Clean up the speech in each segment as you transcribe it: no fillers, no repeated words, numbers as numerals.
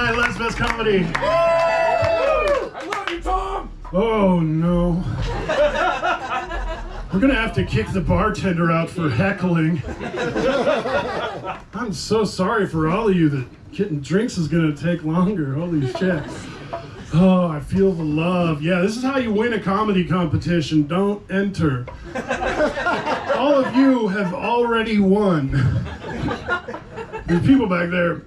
tonight, Les Best Comedy. I love you, Tom! Oh, no. We're gonna have to kick the bartender out for heckling. I'm so sorry for all of you that getting drinks is gonna take longer. Holy shit. Oh, I feel the love. Yeah, this is how you win a comedy competition. Don't enter. All of you have already won. There's people back there.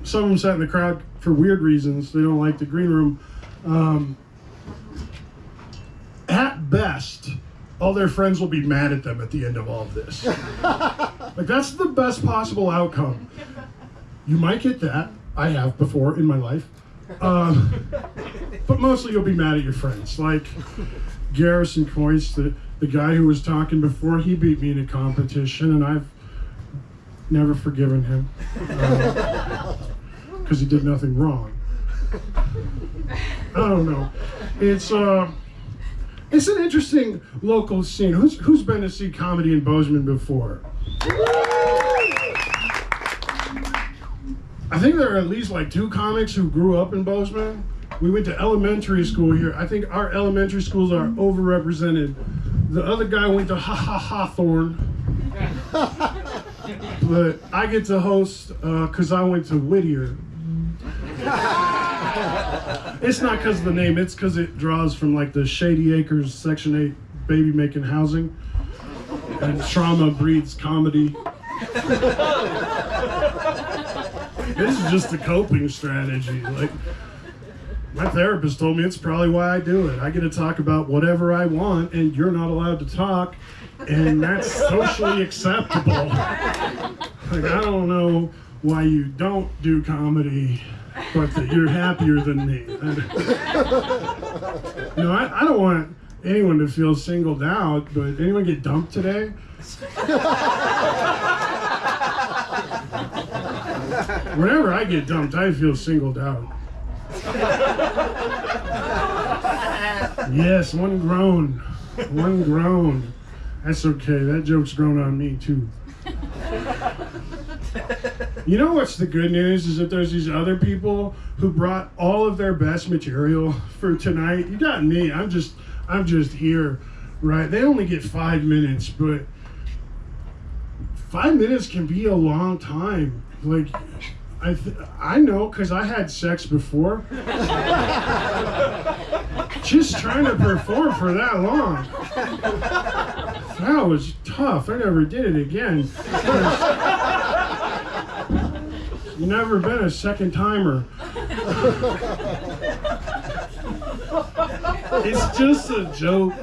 Some of them sat in the crowd for weird reasons. They don't like the green room. At best, all their friends will be mad at them at the end of all of this. Like, that's the best possible outcome. You might get that. I have before in my life. But mostly you'll be mad at your friends. Like Garrison Coyce, the guy who was talking before, he beat me in a competition, and I've never forgiven him. Because he did nothing wrong. I don't know. It's an interesting local scene. Who's been to see comedy in Bozeman before? I think there are at least like 2 comics who grew up in Bozeman. We went to elementary school here. I think our elementary schools are overrepresented. The other guy went to Hawthorne. But I get to host because I went to Whittier. It's not because of the name, it's because it draws from like the Shady Acres Section 8 baby making housing. And trauma breeds comedy. This is just a coping strategy. Like, my therapist told me it's probably why I do it. I get to talk about whatever I want, and you're not allowed to talk, and that's socially acceptable. Like, I don't know why you don't do comedy, but that you're happier than me. No, I don't want anyone to feel singled out, but anyone get dumped today? Whenever I get dumped, I feel singled out. Yes, one groan. One groan. That's okay, that joke's grown on me too. You know what's the good news is that there's these other people who brought all of their best material for tonight. You got me, I'm just here, right? They only get 5 minutes, but 5 minutes can be a long time. Like, I know, because I had sex before. Just trying to perform for that long. That was tough. I never did it again. You've never been a second timer. It's just a joke.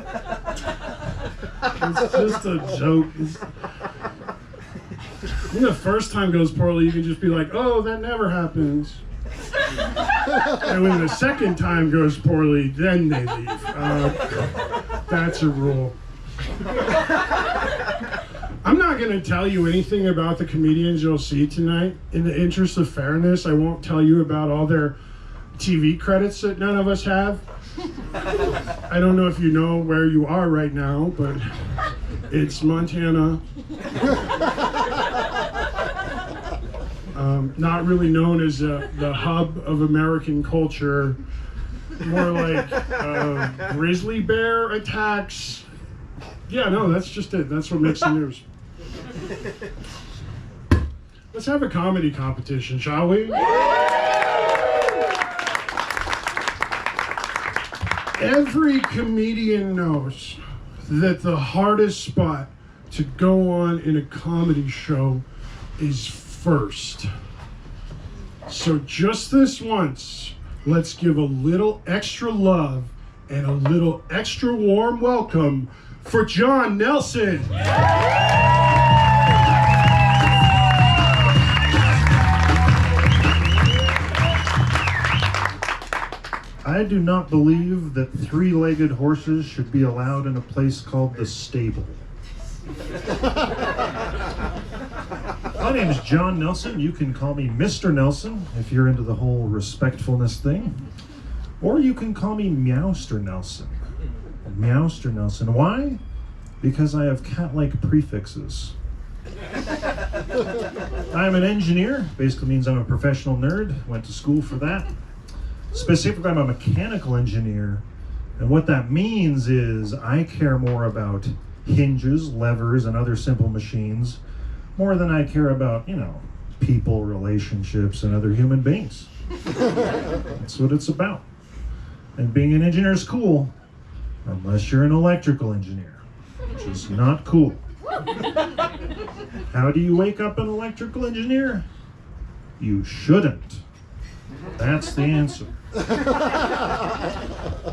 It's just a joke. When the first time goes poorly, you can just be like, oh, that never happens. And when the second time goes poorly, then they leave. That's a rule. I'm not going to tell you anything about the comedians you'll see tonight. In the interest of fairness, I won't tell you about all their TV credits that none of us have. I don't know if you know where you are right now, but it's Montana. Not really known as the hub of American culture. More like grizzly bear attacks. Yeah, no, that's just it. That's what makes the news. Let's have a comedy competition, shall we? Every comedian knows that the hardest spot to go on in a comedy show is first. So just this once, let's give a little extra love and a little extra warm welcome for John Nelson. I do not believe that 3-legged horses should be allowed in a place called the stable. My name is John Nelson. You can call me Mr. Nelson if you're into the whole respectfulness thing. Or you can call me Meowster Nelson. Meowster Nelson. Why? Because I have cat-like prefixes. I'm an engineer. Basically means I'm a professional nerd. Went to school for that. Specifically, I'm a mechanical engineer. And what that means is I care more about hinges, levers, and other simple machines more than I care about, people, relationships, and other human beings. That's what it's about. And being an engineer is cool, unless you're an electrical engineer, which is not cool. How do you wake up an electrical engineer? You shouldn't. That's the answer.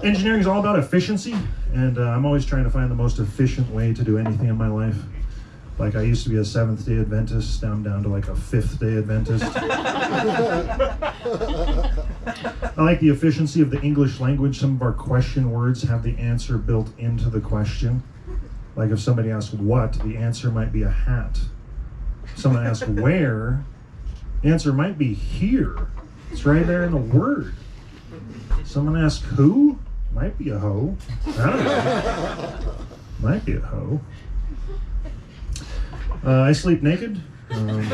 Engineering is all about efficiency, and I'm always trying to find the most efficient way to do anything in my life. Like I used to be a Seventh-day Adventist, now I'm down to like a Fifth-day Adventist. I like the efficiency of the English language. Some of our question words have the answer built into the question. Like if somebody asks what, the answer might be a hat. If someone asks where, the answer might be here. It's right there in the word. Someone asks who, might be a hoe. I don't know. Might be a hoe. I sleep naked. Where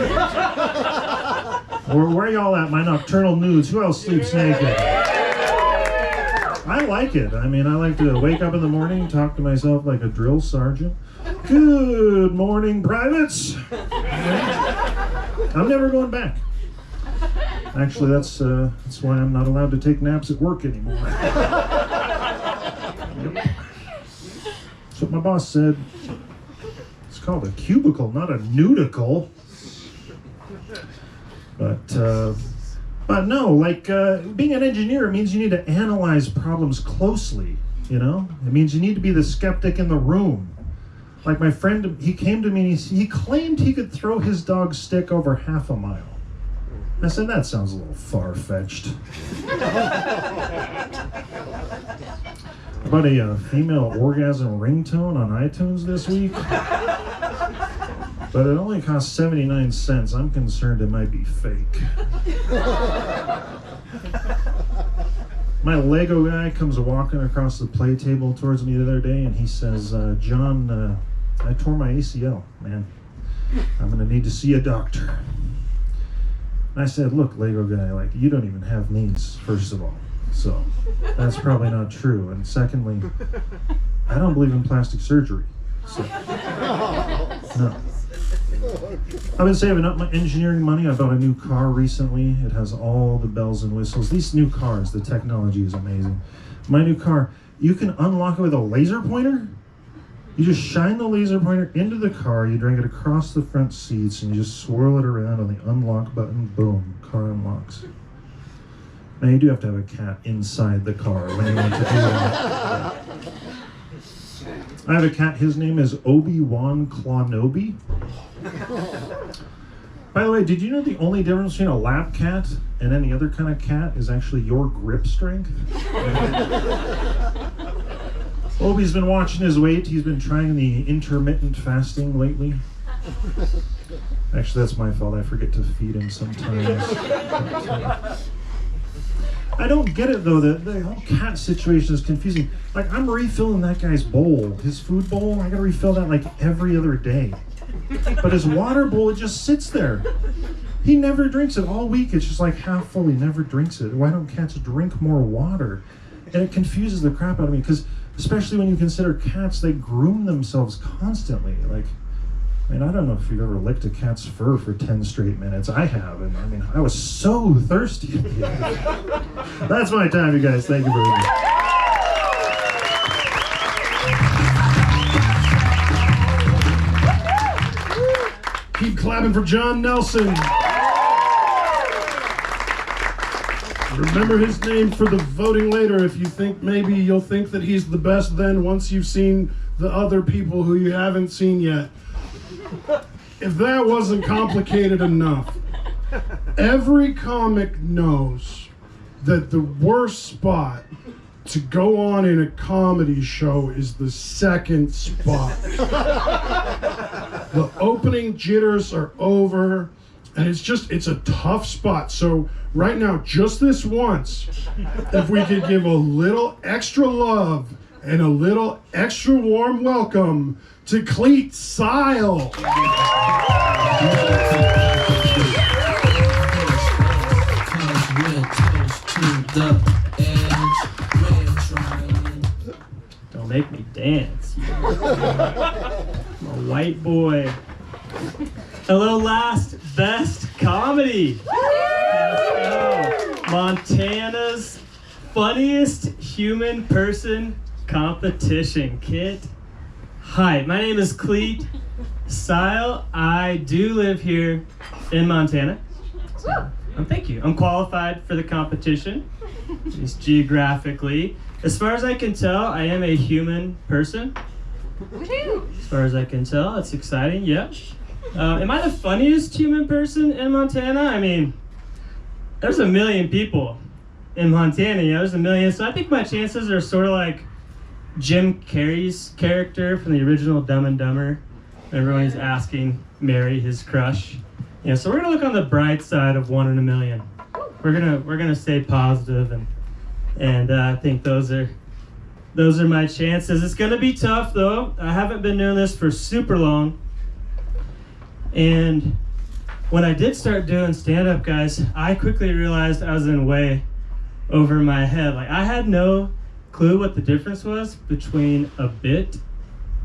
are y'all at, my nocturnal nudes? Who else sleeps naked? I like it. I like to wake up in the morning, talk to myself like a drill sergeant. Good morning, privates. I'm never going back. Actually, that's why I'm not allowed to take naps at work anymore. Yep. That's what my boss said. It's called a cubicle, not a nudicle. But no, being an engineer, it means you need to analyze problems closely, It means you need to be the skeptic in the room. Like my friend, he came to me and he claimed he could throw his dog's stick over half a mile. I said, that sounds a little far-fetched. About a female orgasm ringtone on iTunes this week. But it only cost 79 cents. I'm concerned it might be fake. My Lego guy comes walking across the play table towards me the other day and he says, John, I tore my ACL, man. I'm gonna need to see a doctor. I said, look, Lego guy, you don't even have knees, first of all. So that's probably not true. And secondly, I don't believe in plastic surgery. So, no. I've been saving up my engineering money. I bought a new car recently. It has all the bells and whistles. These new cars, the technology is amazing. My new car, you can unlock it with a laser pointer. You just shine the laser pointer into the car, you drag it across the front seats, and you just swirl it around on the unlock button, boom, car unlocks. Now you do have to have a cat inside the car when you want to do that. I have a cat, his name is Obi-Wan Clawnobi. By the way, did you know the only difference between a lap cat and any other kind of cat is actually your grip strength? Obi's been watching his weight. He's been trying the intermittent fasting lately. Actually, that's my fault. I forget to feed him sometimes. I don't get it, though. The whole cat situation is confusing. I'm refilling that guy's bowl, his food bowl. I gotta refill that every other day. But his water bowl, it just sits there. He never drinks it all week. It's just half full. He never drinks it. Why don't cats drink more water? And it confuses the crap out of me because, especially when you consider cats, they groom themselves constantly. I don't know if you've ever licked a cat's fur for 10 straight minutes. I have, and I was so thirsty. That's my time, you guys. Thank you very much. Keep clapping for John Nelson. Remember his name for the voting later. If you think maybe you'll think that he's the best then once you've seen the other people who you haven't seen yet. If that wasn't complicated enough, every comic knows that the worst spot to go on in a comedy show is the second spot. The opening jitters are over, and it's a tough spot. So right now, just this once, if we could give a little extra love and a little extra warm welcome to Cleet Sile. Don't make me dance. I'm a white boy. Hello, last best comedy. Let's go. Montana's funniest human person competition. Kit. Hi, my name is Cleet Sile. I do live here in Montana. Thank you. I'm qualified for the competition, just geographically. As far as I can tell, I am a human person. As far as I can tell, that's exciting. Yep. Am I the funniest human person in Montana? I mean, there's a million people in Montana. You know, there's a million. So I think my chances are sort of like Jim Carrey's character from the original Dumb and Dumber. Everyone is asking Mary, his crush. You know, so we're gonna look on the bright side of 1 in a million. We're gonna stay positive, and I think those are my chances. It's gonna be tough though. I haven't been doing this for super long, and when I did start doing stand-up, guys, I quickly realized I was in way over my head. Like, I had no clue what the difference was between a bit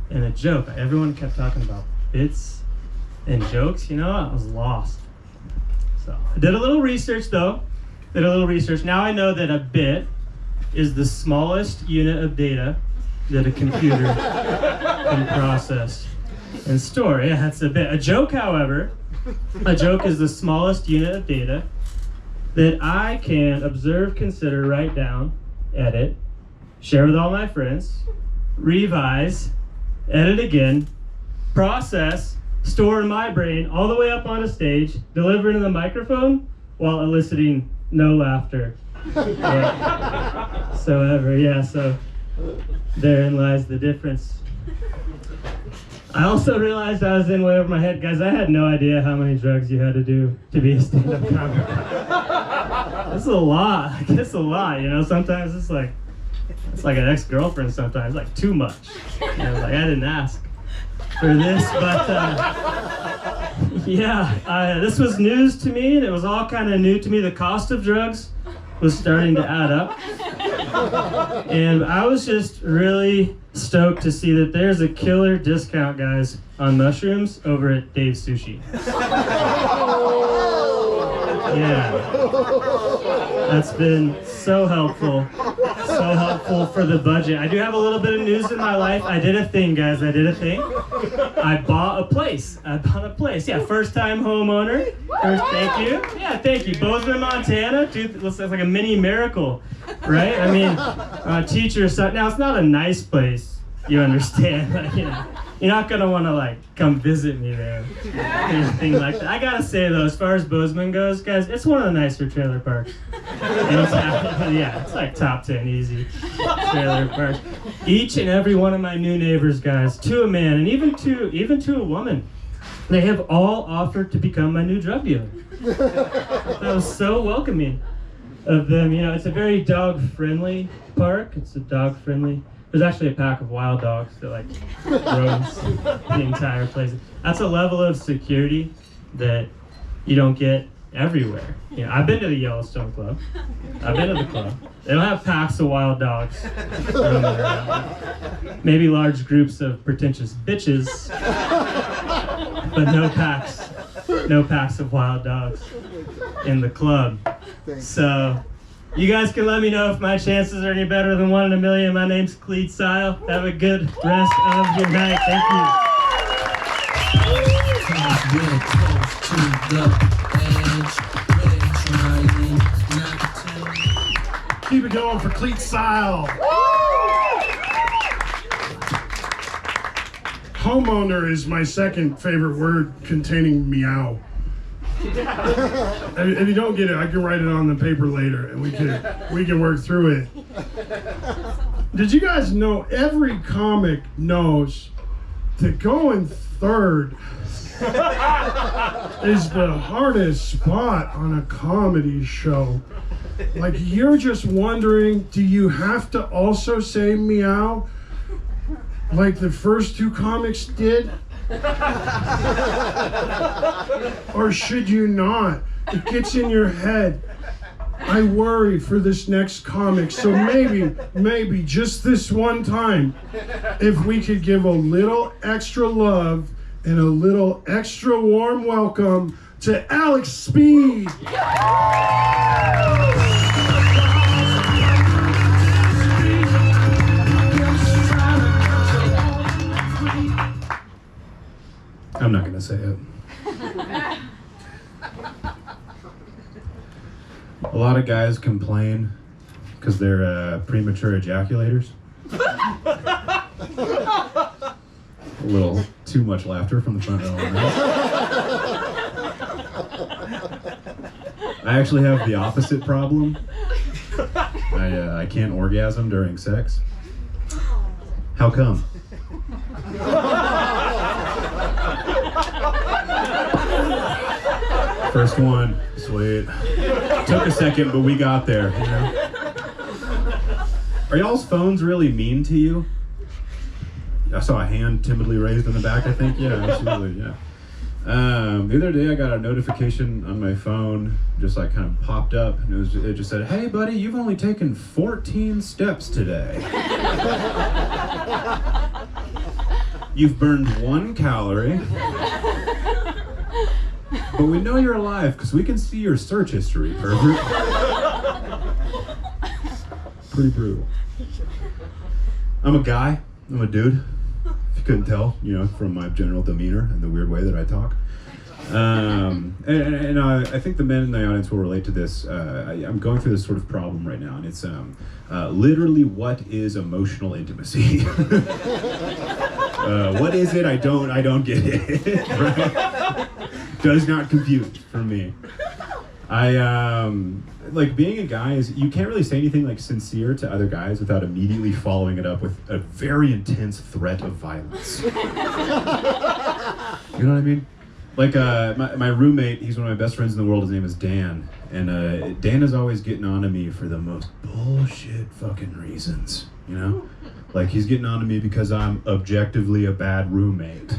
and a joke. Everyone kept talking about bits and jokes, you know, I was lost. So I did a little research though. Now I know that a bit is the smallest unit of data that a computer can process and store. Yeah, that's a bit. A joke, however, is the smallest unit of data that I can observe, consider, write down, edit, share with all my friends, revise, edit again, process, store in my brain, all the way up on a stage, deliver into the microphone while eliciting no laughter whatsoever. Yeah, so therein lies the difference. I also realized I was in way over my head. Guys, I had no idea how many drugs you had to do to be a stand-up comic. It's a lot. I guess a lot, you know? Sometimes it's like an ex-girlfriend sometimes, like too much. You know, like I didn't ask for this, but this was news to me, and it was all kind of new to me. The cost of drugs was starting to add up, and I was just really stoked to see that there's a killer discount, guys, on mushrooms over at Dave's Sushi. Yeah, that's been so helpful for the budget. I do have a little bit of news in my life. I did a thing, guys. I bought a place. Yeah, first time homeowner. Thank you. Yeah, thank you. Bozeman, Montana. Dude, looks like a mini miracle, right? I mean, teacher, son. Now, it's not a nice place, you understand. You know, you're not going to want to, like, come visit me there. Anything like that. I got to say, though, as far as Bozeman goes, guys, it's one of the nicer trailer parks. It's like top 10 easy trailer parks. Each and every one of my new neighbors, guys, to a man, and even to a woman, they have all offered to become my new drug dealer. That was so welcoming of them. You know, it's a very dog-friendly park. There's actually a pack of wild dogs that like roams the entire place. That's a level of security that you don't get everywhere. You know, I've been to the Yellowstone Club. I've been to the club. They don't have packs of wild dogs roaming around. Maybe large groups of pretentious bitches, but no packs of wild dogs in the club. So you guys can let me know if my chances are any better than 1 in a million. My name's Cleet Sile. Have a good rest of your night. Thank you. Keep it going for Cleet Sile. Homeowner is my second favorite word containing meow. If you don't get it, I can write it on the paper later, and we can work through it. Did you guys know every comic knows that going third is the hardest spot on a comedy show? Like, you're just wondering, do you have to also say meow like the first two comics did? Or should you not? It gets in your head. I worry for this next comic, so maybe just this one time, if we could give a little extra love and a little extra warm welcome to Alex Speed. I'm not gonna say it. A lot of guys complain because they're premature ejaculators. A little too much laughter from the front row. I actually have the opposite problem. I can't orgasm during sex. How come? First one, sweet. Took a second, but we got there. You know? Are y'all's phones really mean to you? I saw a hand timidly raised in the back, I think. Yeah, absolutely, yeah. The other day I got a notification on my phone, just like kind of popped up, and it just said, "Hey buddy, you've only taken 14 steps today. You've burned 1 calorie. But we know you're alive because we can see your search history, pervert." Pretty brutal. I'm a guy. I'm a dude. If you couldn't tell, you know, from my general demeanor and the weird way that I talk. And I think the men in the audience will relate to this. I'm going through this sort of problem right now, and it's literally, what is emotional intimacy? What is it? I don't get it. Right? Does not compute for me. Like, being a guy is, you can't really say anything like sincere to other guys without immediately following it up with a very intense threat of violence. You know what I mean? Like, my roommate, he's one of my best friends in the world, his name is Dan. And Dan is always getting on to me for the most bullshit fucking reasons, you know? Like, he's getting on to me because I'm objectively a bad roommate.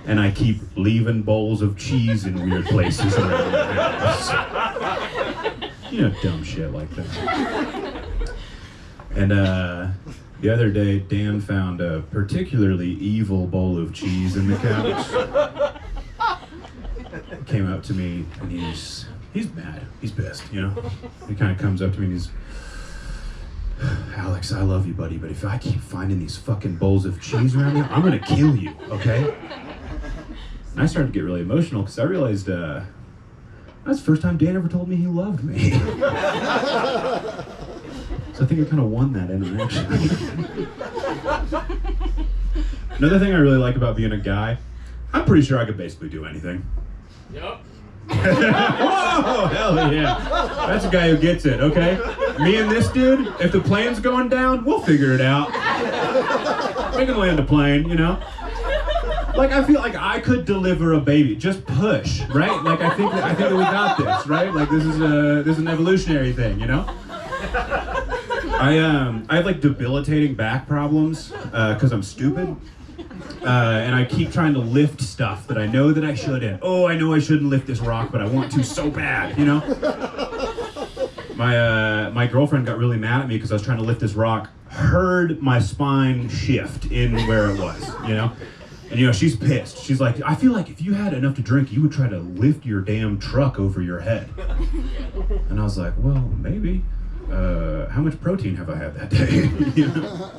And I keep leaving bowls of cheese in weird places around the house. You know, dumb shit like that. And the other day, Dan found a particularly evil bowl of cheese in the couch. Came up to me, and he's mad. He's pissed, you know? He kind of comes up to me and he's, "Alex, I love you, buddy, but if I keep finding these fucking bowls of cheese around here, I'm gonna kill you, okay?" And I started to get really emotional because I realized that's the first time Dan ever told me he loved me. So I think I kind of won that interaction. Another thing I really like about being a guy, I'm pretty sure I could basically do anything. Yep. Whoa, hell yeah. That's a guy who gets it, okay? Me and this dude, if the plane's going down, we'll figure it out. We can land a plane, you know? Like, I feel like I could deliver a baby. Just push, right? Like, I think that we got this, right? Like, this is an evolutionary thing, you know? I have like debilitating back problems because I'm stupid. And I keep trying to lift stuff that I know that I shouldn't. Oh, I know I shouldn't lift this rock, but I want to so bad, you know? My girlfriend got really mad at me because I was trying to lift this rock, heard my spine shift in where it was, you know? And, you know, she's pissed. She's like, "I feel like if you had enough to drink, you would try to lift your damn truck over your head." And I was like, "Well, maybe. How much protein have I had that day?" You know?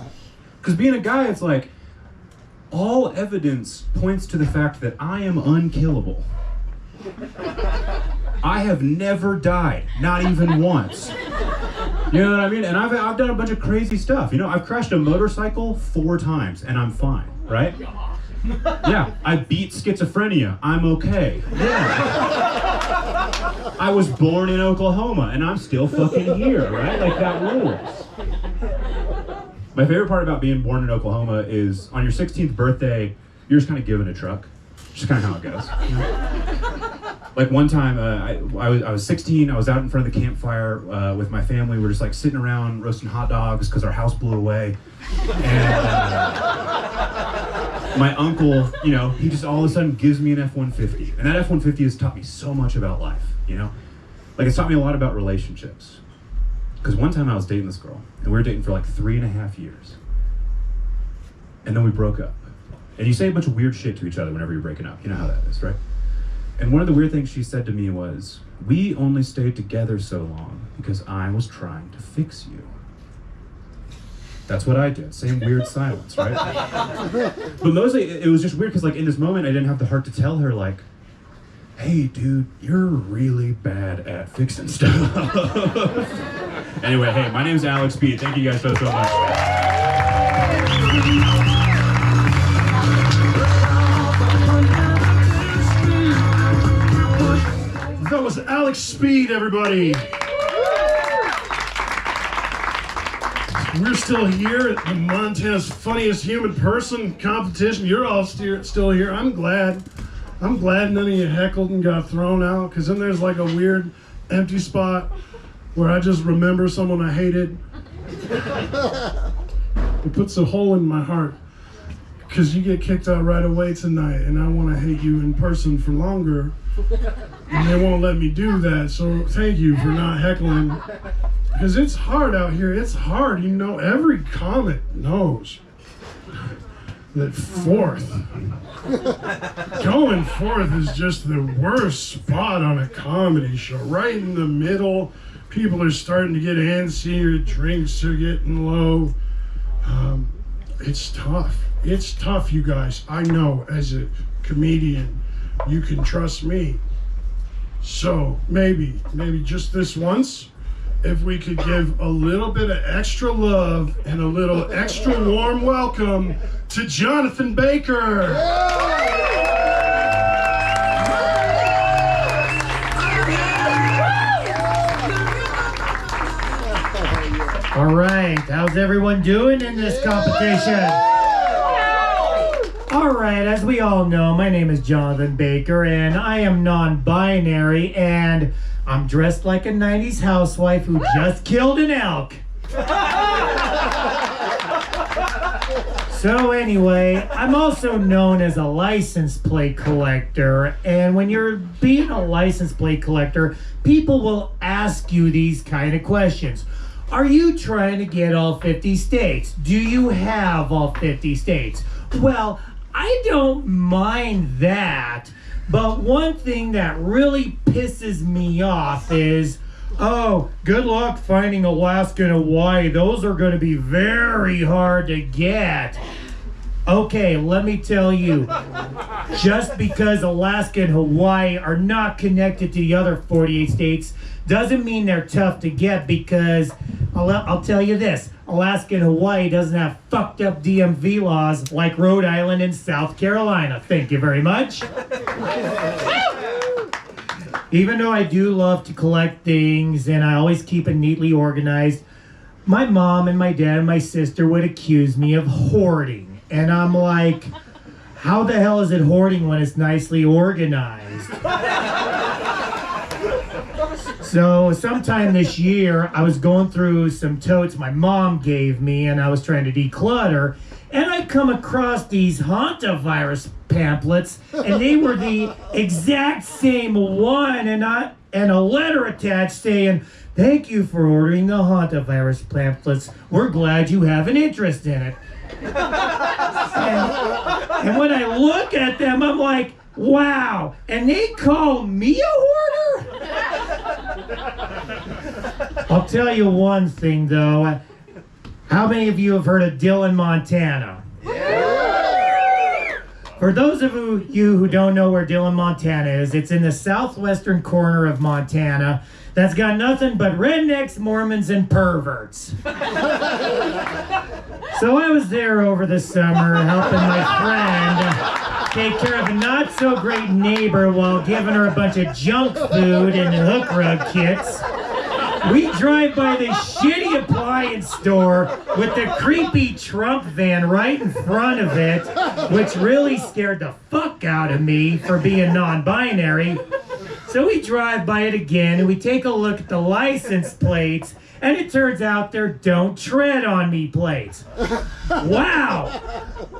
Because being a guy, it's like, all evidence points to the fact that I am unkillable. I have never died, not even once. You know what I mean? And I've done a bunch of crazy stuff. You know, I've crashed a motorcycle 4 times, and I'm fine, right? Yeah, I beat schizophrenia. I'm okay. Yeah. I was born in Oklahoma, and I'm still fucking here, right? Like, that rules. My favorite part about being born in Oklahoma is on your 16th birthday, you're just kind of given a truck. Just kind of how it goes. You know? Like, one time, I was 16, I was out in front of the campfire with my family. We were just like sitting around roasting hot dogs because our house blew away. And my uncle, you know, he just all of a sudden gives me an F-150. And that F-150 has taught me so much about life, you know? Like, it's taught me a lot about relationships. Because one time I was dating this girl, and we were dating for like 3.5 years. And then we broke up. And you say a bunch of weird shit to each other whenever you're breaking up. You know how that is, right? And one of the weird things she said to me was, we only stayed together so long because I was trying to fix you. That's what I did. Same weird silence, right? But mostly, it was just weird because, like, in this moment, I didn't have the heart to tell her, like, hey, dude, you're really bad at fixing stuff. Anyway, hey, my name's Alex B. Thank you guys so much. That was Alex Speed, everybody. We're still here at the Montana's Funniest Human Person competition. You're all still here. I'm glad none of you heckled and got thrown out, because then there's like a weird empty spot where I just remember someone I hated. It puts a hole in my heart, because you get kicked out right away tonight, and I want to hate you in person for longer, and they won't let me do that. So thank you for not heckling, because it's hard out here. It's hard. You know, every comic knows that going fourth is just the worst spot on a comedy show. Right in the middle, people are starting to get antsy, your drinks are getting low. It's tough. It's tough, you guys. I know, as a comedian, you can trust me. So maybe just this once, if we could give a little bit of extra love and a little extra warm welcome to Jonathan Baker. All right, how's everyone doing in this competition? All right, as we all know, my name is Jonathan Baker, and I am non-binary, and I'm dressed like a 90s housewife who just killed an elk. So anyway, I'm also known as a license plate collector, and when you're being a license plate collector, people will ask you these kind of questions. Are you trying to get all 50 states? Do you have all 50 states? Well, I don't mind that, but one thing that really pisses me off is, oh, good luck finding Alaska and Hawaii. Those are going to be very hard to get. Okay, let me tell you, just because Alaska and Hawaii are not connected to the other 48 states doesn't mean they're tough to get, because I'll tell you this, Alaska and Hawaii doesn't have fucked up DMV laws like Rhode Island and South Carolina. Thank you very much. Even though I do love to collect things and I always keep it neatly organized, my mom and my dad and my sister would accuse me of hoarding. And I'm like, how the hell is it hoarding when it's nicely organized? So sometime this year, I was going through some totes my mom gave me, and I was trying to declutter, and I come across these hantavirus pamphlets, and they were the exact same one, and a letter attached saying, "Thank you for ordering the hantavirus pamphlets. We're glad you have an interest in it." And when I look at them, I'm like, wow, and they call me a hoarder? I'll tell you one thing, though. How many of you have heard of Dillon, Montana? For those of you who don't know where Dillon, Montana is, it's in the southwestern corner of Montana that's got nothing but rednecks, Mormons, and perverts. So I was there over the summer helping my friend take care of a not-so-great neighbor while giving her a bunch of junk food and hook rug kits. We drive by the shitty appliance store with the creepy Trump van right in front of it, which really scared the fuck out of me for being non-binary. So we drive by it again and we take a look at the license plates, And it turns out they're "Don't Tread on Me" plates. Wow!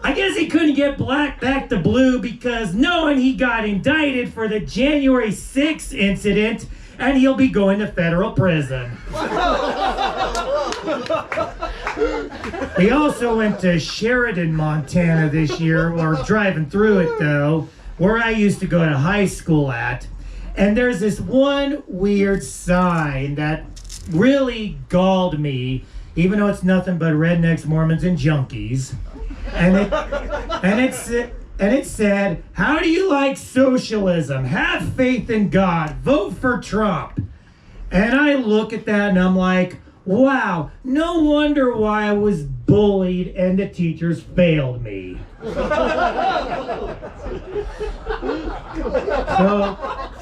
I guess he couldn't get black back to blue because knowing he got indicted for the January 6th incident, and he'll be going to federal prison. We also went to Sheridan, Montana this year, or driving through it though, where I used to go to high school at. And there's this one weird sign that really galled me, even though it's nothing but rednecks, Mormons, and junkies. And it said, "How do you like socialism? Have faith in God. Vote for Trump." And I look at that and I'm like, wow, no wonder why I was bullied and the teachers failed me.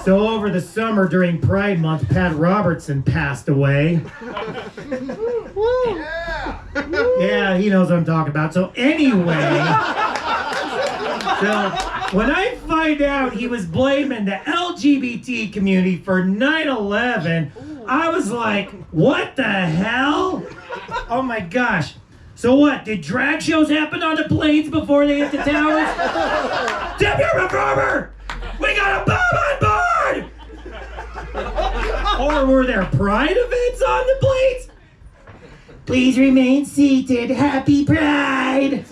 So over the summer during Pride Month, Pat Robertson passed away. Yeah, he knows what I'm talking about. So anyway, when I find out he was blaming the LGBT community for 9/11, I was like, what the hell? Oh my gosh. So what, did drag shows happen on the planes before they hit the towers? Tip your reformer! We got a bomb on board! Or were there pride events on the planes? Please remain seated. Happy Pride!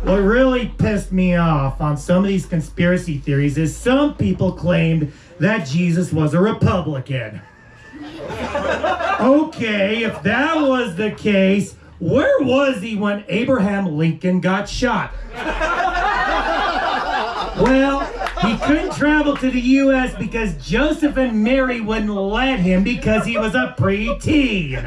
What really pissed me off on some of these conspiracy theories is some people claimed that Jesus was a Republican. Okay, if that was the case, where was he when Abraham Lincoln got shot? Well, he couldn't travel to the U.S. because Joseph and Mary wouldn't let him because he was a preteen.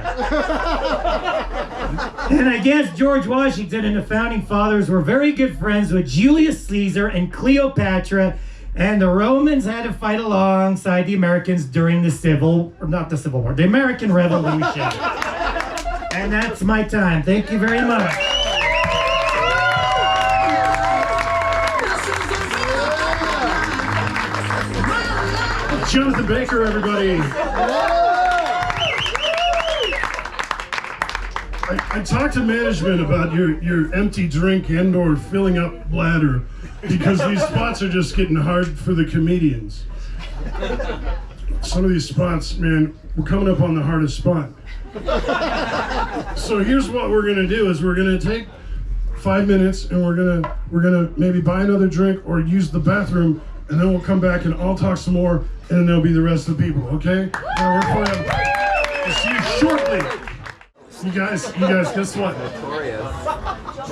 And I guess George Washington and the Founding Fathers were very good friends with Julius Caesar and Cleopatra, and the Romans had to fight alongside the Americans during the American Revolution. And that's my time. Thank you very much. Jonathan Baker, everybody. I talked to management about your empty drink and/or filling up bladder because these spots are just getting hard for the comedians. Some of these spots, man, we're coming up on the hardest spot. So here's what we're gonna do: is we're gonna take 5 minutes and we're gonna maybe buy another drink or use the bathroom, and then we'll come back and I'll talk some more, and then there'll be the rest of the people. Okay? Now we're playing. We'll see you shortly. You guys, guess what?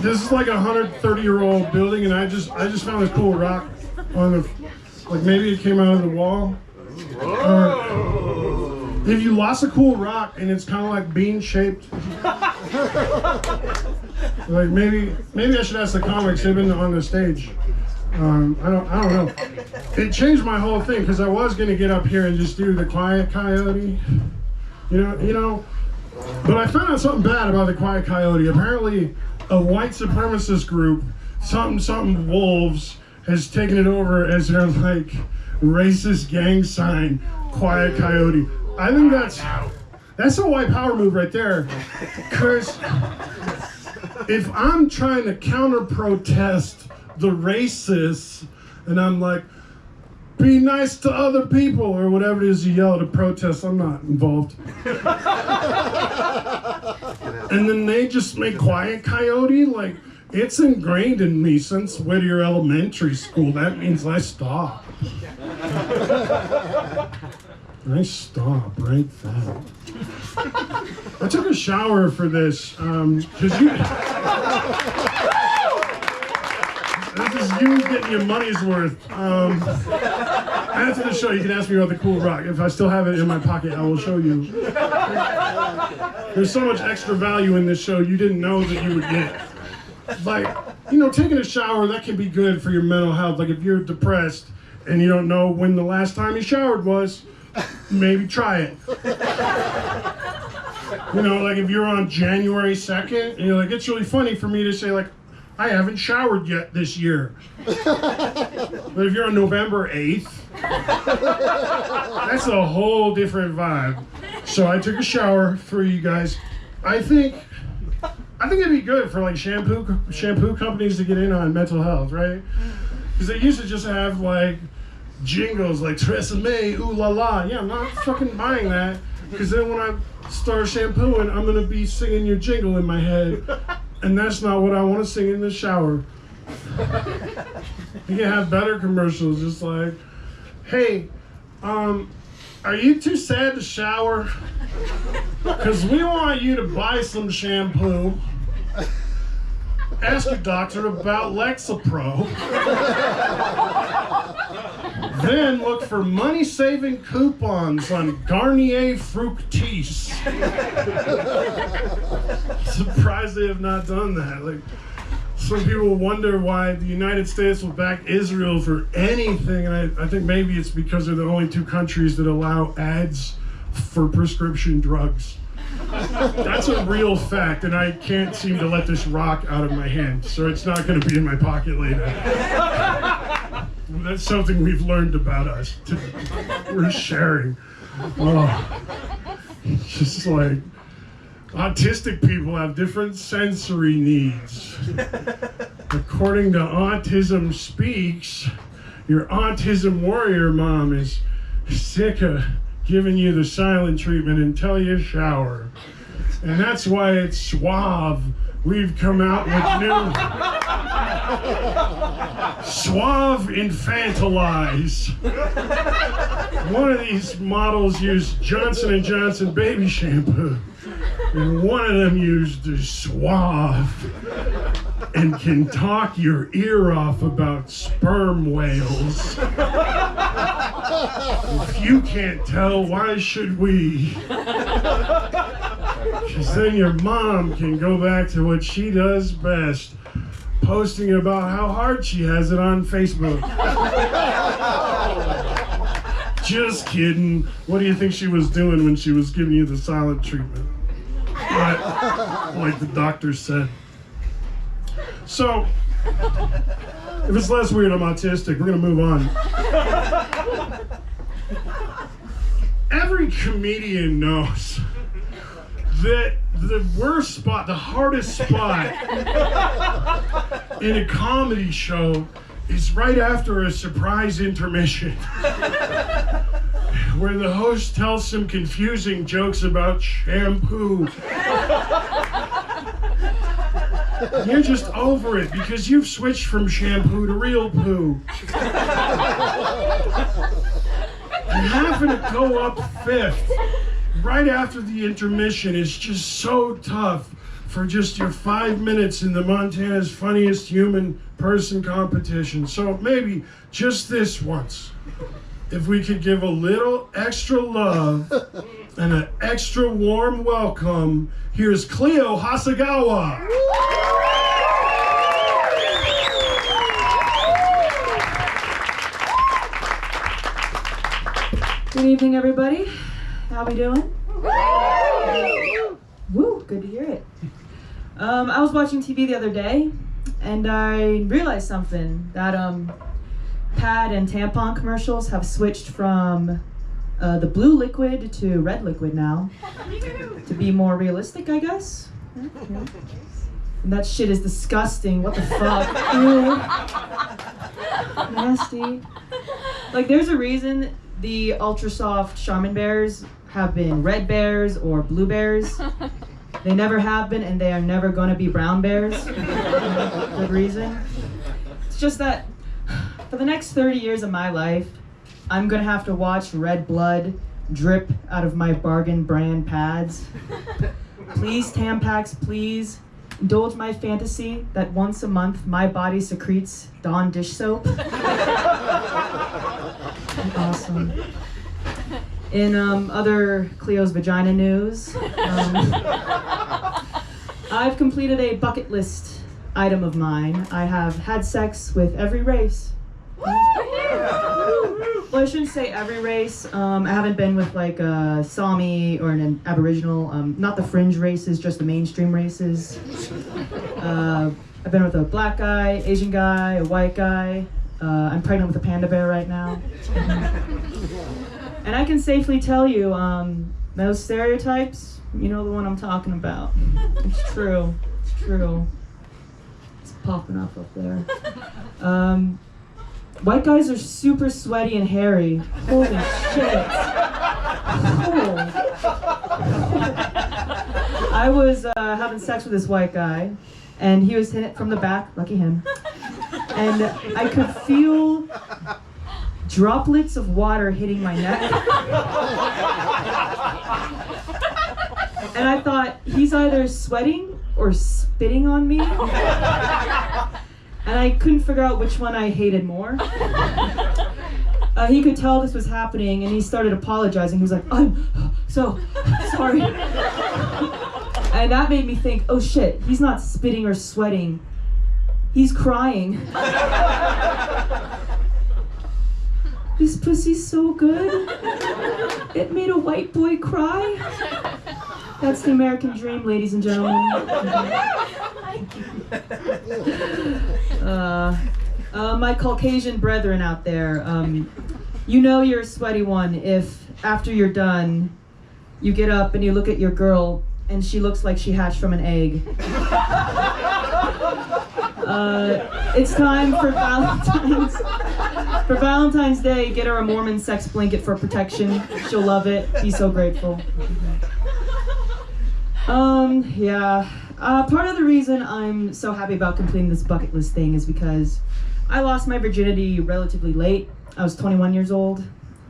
This is like a 130-year-old building, and I just found a cool rock on the, like maybe it came out of the wall. If you lost a cool rock and it's kind of like bean shaped, like maybe I should ask the comics. They've been on the stage. I don't know. It changed my whole thing because I was gonna get up here and just do the Quiet Coyote, you know. But I found out something bad about the Quiet Coyote. Apparently, a white supremacist group, something Wolves, has taken it over as their like racist gang sign, Quiet Coyote. I think that's a white power move right there. Cause if I'm trying to counter protest the racists, and I'm like, be nice to other people, or whatever it is you yell at a protest, I'm not involved. And then they just make Quiet Coyote, like, it's ingrained in me since Whittier Elementary School. That means I stop. I stop right there. I took a shower for this, because this is you getting your money's worth. After the show, you can ask me about the cool rock. If I still have it in my pocket, I will show you. There's so much extra value in this show you didn't know that you would get. Like, taking a shower, that can be good for your mental health. Like, if you're depressed and you don't know when the last time you showered was, maybe try it. Like if you're on January 2nd, and you're like, it's really funny for me to say, like, I haven't showered yet this year. But if you're on November 8th, that's a whole different vibe. So I took a shower for you guys. I think it'd be good for like shampoo companies to get in on mental health, right? Because they used to just have like jingles like Tresemme, ooh la la. Yeah, I'm not fucking buying that. Because then when I start shampooing, I'm gonna be singing your jingle in my head, and that's not what I want to sing in the shower. You can have better commercials, just like, hey, are you too sad to shower? Because we want you to buy some shampoo. Ask your doctor about Lexapro. Then look for money-saving coupons on Garnier Fructis. Surprised they have not done that. Like, some people wonder why the United States will back Israel for anything, and I think maybe it's because they're the only two countries that allow ads for prescription drugs. That's a real fact, and I can't seem to let this rock out of my hand, so it's not going to be in my pocket later. That's something we've learned about us. We're sharing. Oh, just like autistic people have different sensory needs. According to Autism Speaks, your autism warrior mom is sick of giving you the silent treatment until you shower. And that's why it's Suave. We've come out with new Suave Infantilize. One of these models used Johnson & Johnson baby shampoo, and one of them used the Suave and can talk your ear off about sperm whales. If you can't tell, why should we? Because then your mom can go back to what she does best, posting about how hard she has it on Facebook. Just kidding. What do you think she was doing when she was giving you the silent treatment? Like the doctor said. So, if it's less weird, I'm autistic. We're gonna move on. Every comedian knows that the worst spot, the hardest spot in a comedy show is right after a surprise intermission, where the host tells some confusing jokes about shampoo. You're just over it because you've switched from shampoo to real poo. And having to go up fifth right after the intermission is just so tough for just your 5 minutes in the Montana's Funniest Human Person competition. So maybe just this once, if we could give a little extra love and an extra warm welcome, here's Cleo Hasagawa. Good evening, everybody. How we doing? Woo, good to hear it. I was watching TV the other day, and I realized something, that pad and tampon commercials have switched from the blue liquid to red liquid now, to be more realistic, I guess. And that shit is disgusting. What the fuck? Ew. Nasty. Like, there's a reason the ultra soft Charmin bears have been red bears or blue bears. They never have been, and they are never going to be brown bears. Good reason. It's just that for the next 30 years of my life, I'm going to have to watch red blood drip out of my bargain brand pads. Please, Tampax, please indulge my fantasy that once a month my body secretes Dawn dish soap. Awesome. In other Cleo's vagina news, I've completed a bucket list item of mine. I have had sex with every race. Well, I shouldn't say every race. I haven't been with like a Sami or an Aboriginal, not the fringe races, just the mainstream races. I've been with a black guy, Asian guy, a white guy. I'm pregnant with a panda bear right now. And I can safely tell you, Those stereotypes, you know the one I'm talking about. It's true. It's true. It's popping up there. White guys are super sweaty and hairy. Holy shit. Oh. I was having sex with this white guy, and he was hitting it from the back, lucky him. And I could feel droplets of water hitting my neck. And I thought, he's either sweating or spitting on me. And I couldn't figure out which one I hated more. He could tell this was happening, and he started apologizing. He was like, I'm so sorry. And that made me think, oh shit, he's not spitting or sweating. He's crying. This pussy's so good. It made a white boy cry. That's the American dream, ladies and gentlemen. My Caucasian brethren out there, you know you're a sweaty one if after you're done, you get up and you look at your girl and she looks like she hatched from an egg. It's time for Valentine's Day. Get her a Mormon sex blanket for protection. She'll love it. Be so grateful. Part of the reason I'm so happy about completing this bucket list thing is because I lost my virginity relatively late. I was 21 years old.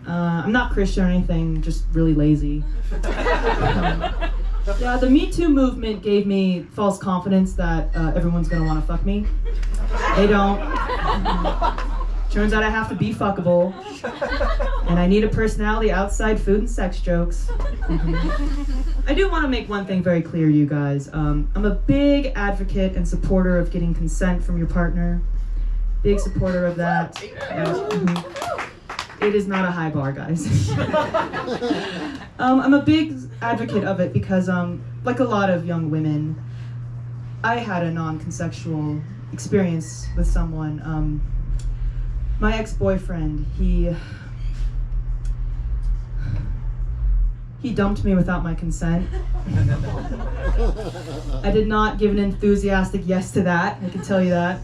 I'm not Christian or anything, just really lazy. The Me Too movement gave me false confidence that everyone's gonna wanna fuck me. They don't. Turns out I have to be fuckable. And I need a personality outside food and sex jokes. I do want to make one thing very clear, you guys. I'm a big advocate and supporter of getting consent from your partner. Big supporter of that. It is not a high bar, guys. I'm a big advocate of it because, like a lot of young women, I had a non-consensual experience with someone. My ex-boyfriend, he dumped me without my consent. I did not give an enthusiastic yes to that, I can tell you that.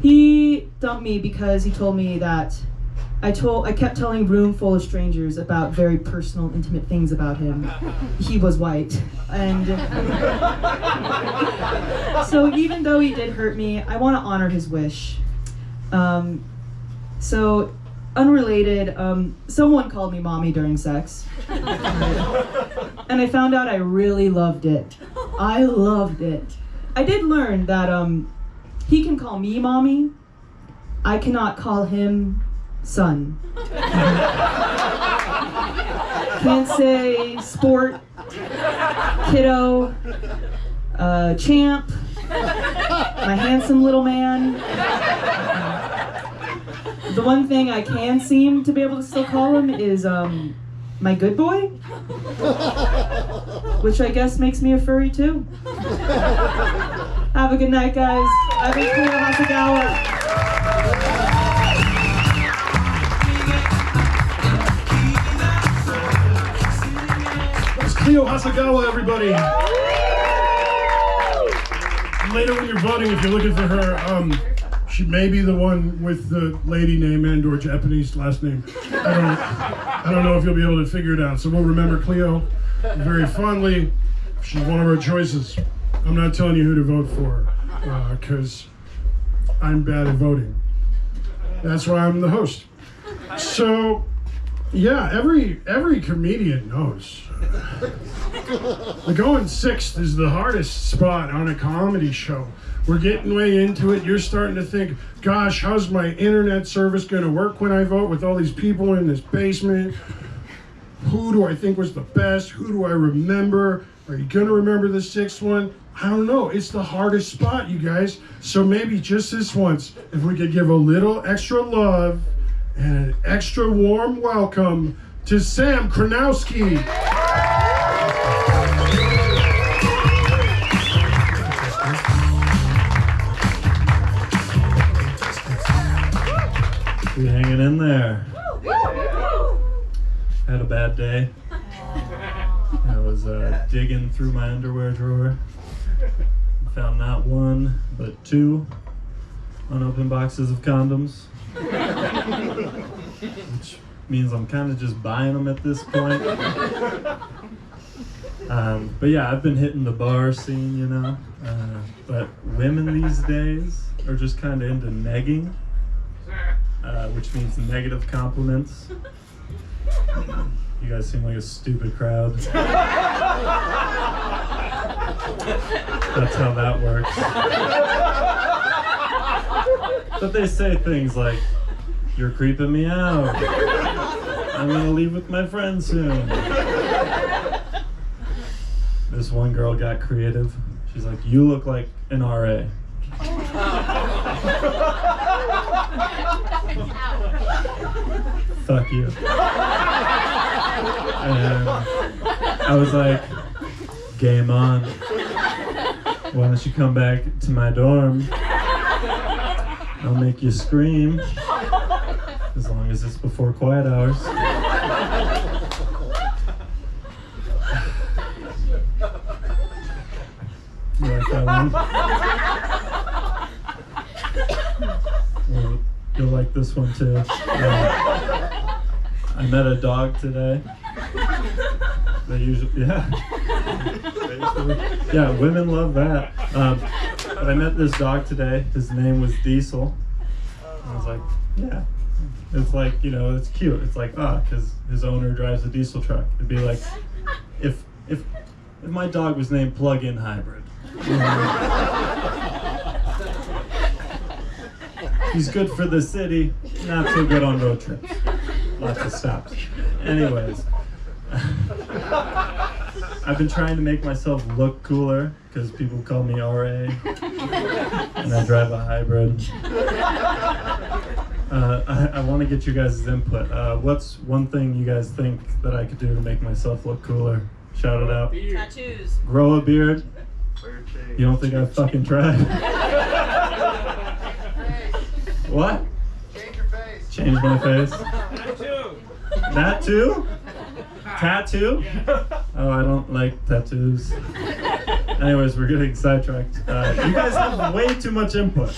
He dumped me because he told me that I kept telling a room full of strangers about very personal, intimate things about him. He was white. And so even though he did hurt me, I want to honor his wish. So, unrelated, someone called me mommy during sex. And I found out I really loved it. I loved it. I did learn that he can call me mommy. I cannot call him son. Can't say sport, kiddo, champ, my handsome little man. The one thing I can seem to be able to still call him is my good boy, which I guess makes me a furry too. Have a good night, guys. I've been Cleo Hasagawa. That's Cleo Hasagawa, everybody. Later when you're voting, if you're looking for her, she may be the one with the lady name and/or Japanese last name. I don't know if you'll be able to figure it out. So we'll remember Cleo very fondly. She's one of our choices. I'm not telling you who to vote for, because I'm bad at voting. That's why I'm the host. So, yeah, every comedian knows. The going sixth is the hardest spot on a comedy show. We're getting way into it. You're starting to think, gosh, how's my internet service going to work when I vote with all these people in this basement? Who do I think was the best? Who do I remember? Are you going to remember the sixth one? I don't know. It's the hardest spot, you guys. So maybe just this once, if we could give a little extra love and an extra warm welcome to Sam Kronowski. You hanging in there? Had a bad day? I was digging through my underwear drawer. Found not one, but two unopened boxes of condoms. Which means I'm kind of just buying them at this point. But yeah, I've been hitting the bar scene, you know. But women these days are just kind of into negging, which means negative compliments. You guys seem like a stupid crowd. That's how that works. But they say things like, "You're creeping me out. I'm gonna leave with my friends soon." This one girl got creative. She's like, "You look like an RA." Fuck you. And I was like, game on. Why don't you come back to my dorm? I'll make you scream. As long as it's before quiet hours. You like that one? Well, you'll like this one too. I met a dog today. They usually, yeah. Yeah, women love that. But I met this dog today. His name was Diesel. I was like, yeah. It's like, you know, it's cute. It's like, because his owner drives a diesel truck. It'd be like, if my dog was named Plug-in Hybrid. You know? He's good for the city, not so good on road trips. Lots of stops. Anyways, I've been trying to make myself look cooler because people call me RA, and I drive a hybrid. I want to get you guys' input. What's one thing you guys think that I could do to make myself look cooler? Shout it out. Tattoos. Grow a beard. You don't think I've fucking tried? What? Change your face. Change my face? Tattoo. That too? Tattoo? Oh, I don't like tattoos. Anyways, we're getting sidetracked. You guys have way too much input.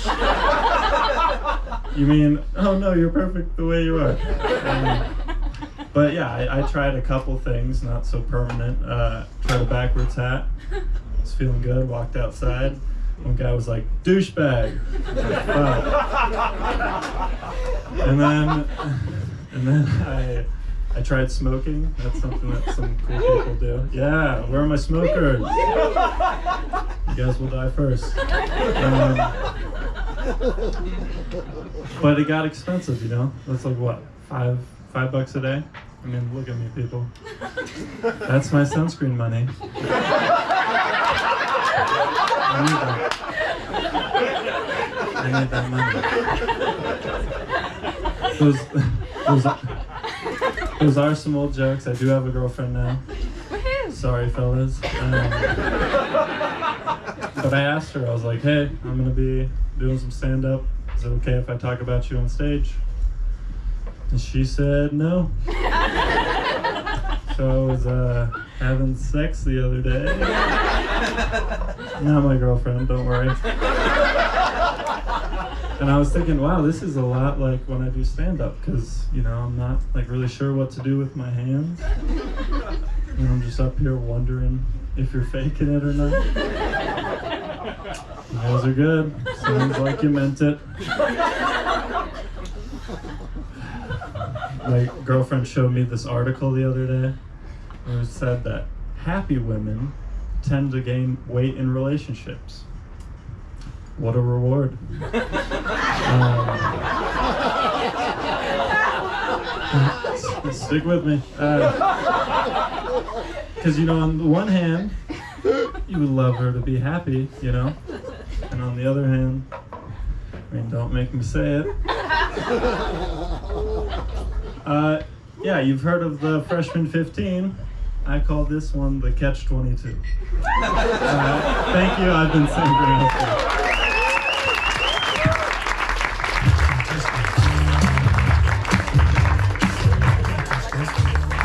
You mean, oh no, you're perfect the way you are. But yeah, I tried a couple things, not so permanent. Tried a backwards hat. Was feeling good, walked outside. One guy was like, douchebag. Wow. And then I tried smoking. That's something that some cool people do. Yeah, where are my smokers? You guys will die first. But it got expensive, you know? That's like what, $5 a day? I mean, look at me, people. That's my sunscreen money. I need that money. Those are some old jokes. I do have a girlfriend now. Sorry, fellas. But I asked her, I was like, hey, I'm going to be doing some stand-up. Is it okay if I talk about you on stage? And she said no. So I was having sex the other day. Not my girlfriend, don't worry. And I was thinking, wow, this is a lot like when I do stand-up, because, you know, I'm not like really sure what to do with my hands. And I'm just up here wondering if you're faking it or not. You guys are good. Sounds like you meant it. My girlfriend showed me this article the other day where it said that happy women tend to gain weight in relationships. What a reward. Stick with me. Because, you know, on the one hand, you would love her to be happy, you know? And on the other hand, I mean, don't make me say it. Yeah, you've heard of the Freshman 15. I call this one the Catch-22. Thank you, I've been saying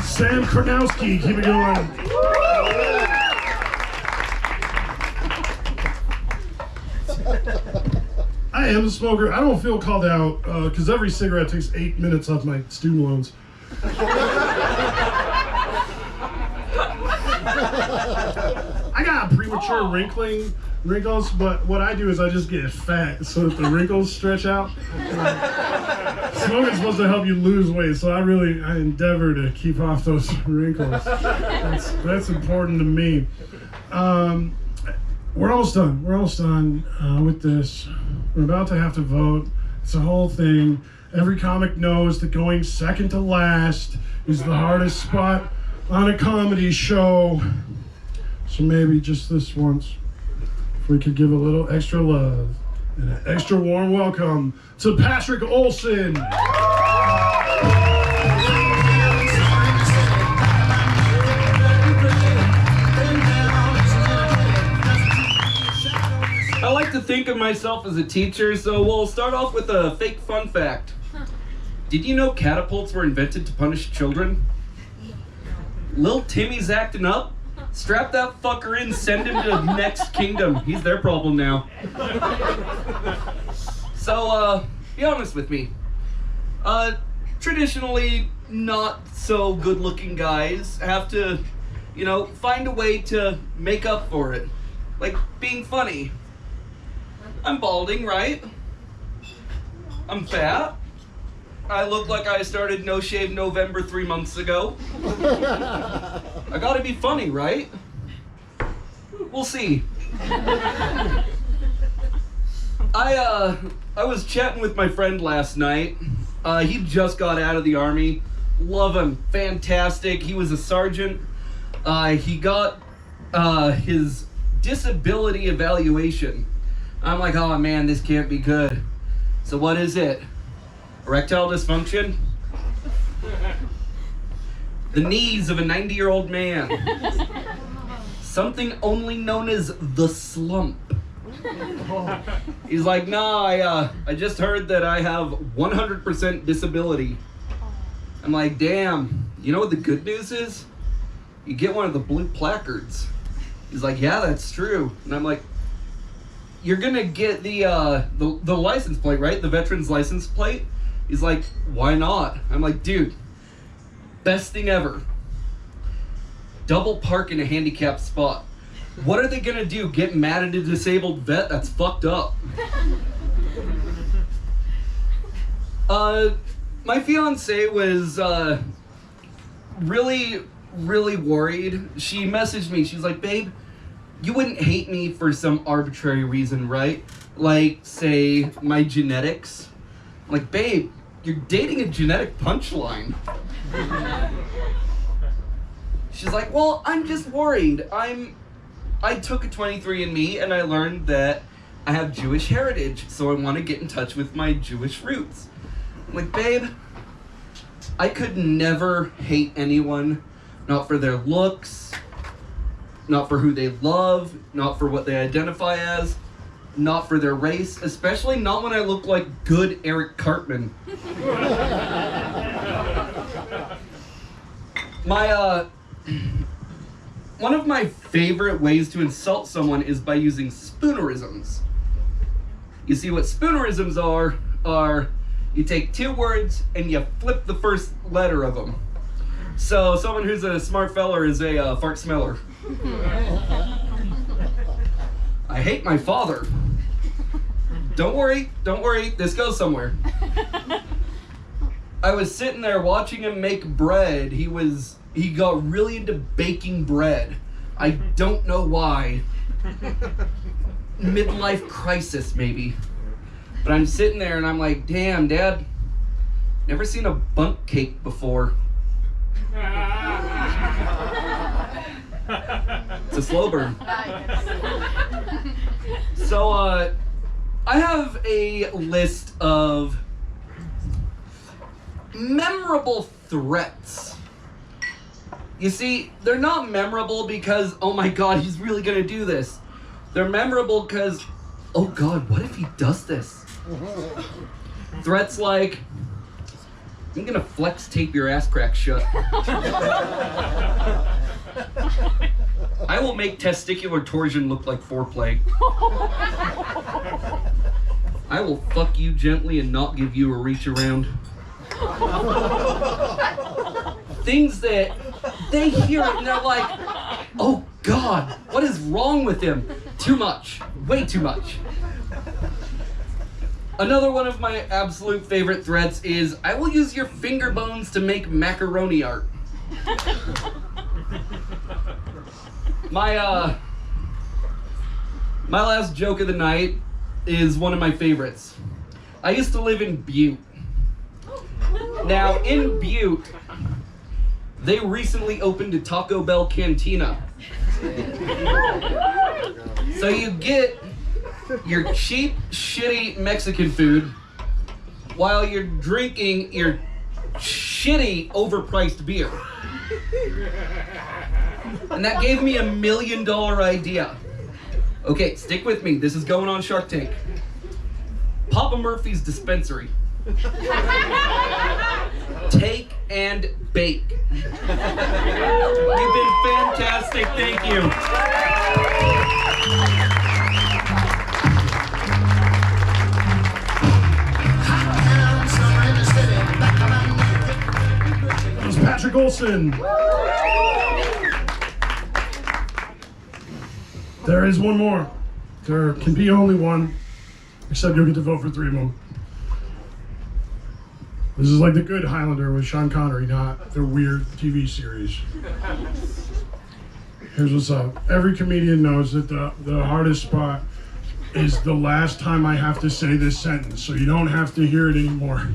Sam Karnowski, keep it going. I am a smoker. I don't feel called out because every cigarette takes 8 minutes off my student loans. I got premature wrinkles, but what I do is I just get fat so that the wrinkles stretch out. Smoking's supposed to help you lose weight, so I endeavor to keep off those wrinkles. That's important to me. We're almost done. We're almost done with this. We're about to have to vote. It's a whole thing. Every comic knows that going second to last is the hardest spot on a comedy show. So maybe just this once, if we could give a little extra love and an extra warm welcome to Patrick Olson. I like to think of myself as a teacher, so we'll start off with a fake fun fact. Did you know catapults were invented to punish children? Lil Timmy's acting up. Strap that fucker in, send him to the next kingdom. He's their problem now. So, be honest with me. Traditionally, not so good looking guys have to, find a way to make up for it. Like being funny. I'm balding, right? I'm fat. I look like I started No Shave November 3 months ago. I gotta be funny, right? We'll see. I was chatting with my friend last night. He just got out of the army. Love him. Fantastic. He was a sergeant. He got his disability evaluation. I'm like, oh man, this can't be good. So what is it? Erectile dysfunction? The knees of a 90-year-old man. Something only known as the slump. He's like, nah, I just heard that I have 100% disability. I'm like, damn, you know what the good news is? You get one of the blue placards. He's like, yeah, that's true. And I'm like, you're gonna get the license plate, right? The veteran's license plate? He's like, why not? I'm like, dude, best thing ever. Double park in a handicapped spot. What are they gonna do? Get mad at a disabled vet? That's fucked up. My fiance was really worried. She messaged me. She's like, babe, you wouldn't hate me for some arbitrary reason, right? Like, say, my genetics. I'm like, babe, you're dating a genetic punchline. She's like, well, I'm just worried. I took a 23andMe and I learned that I have Jewish heritage, so I want to get in touch with my Jewish roots. I'm like, babe, I could never hate anyone, not for their looks, not for who they love, not for what they identify as, not for their race, especially not when I look like good Eric Cartman. One of my favorite ways to insult someone is by using spoonerisms. You see, what spoonerisms are you take two words and you flip the first letter of them. So someone who's a smart feller is a fart smeller. I hate my father. Don't worry, this goes somewhere. I was sitting there watching him make bread. He got really into baking bread. I don't know why. Midlife crisis, maybe. But I'm sitting there and I'm like, damn, Dad, never seen a bunk cake before. It's a slow burn. So, I have a list of memorable threats. You see, they're not memorable because, oh my God, he's really gonna do this. They're memorable because, oh God, what if he does this? Threats like, I'm gonna flex tape your ass crack shut. I will make testicular torsion look like foreplay. I will fuck you gently and not give you a reach around. Things that they hear it and they're like, oh God, what is wrong with him? Too much, way too much. Another one of my absolute favorite threats is, I will use your finger bones to make macaroni art. My last joke of the night is one of my favorites. I used to live in Butte. Now, in Butte, they recently opened a Taco Bell cantina. So you get your cheap, shitty Mexican food while you're drinking your shitty, overpriced beer. And that gave me $1 million idea. Okay, stick with me. This is going on Shark Tank. Papa Murphy's dispensary. Take and bake. You've been fantastic. Thank you. That was Patrick Olson. There is one more. There can be only one, except you'll get to vote for 3 of them. This is like The Good Highlander with Sean Connery, not the weird TV series. Here's what's up. Every comedian knows that the hardest spot is the last time I have to say this sentence, so you don't have to hear it anymore.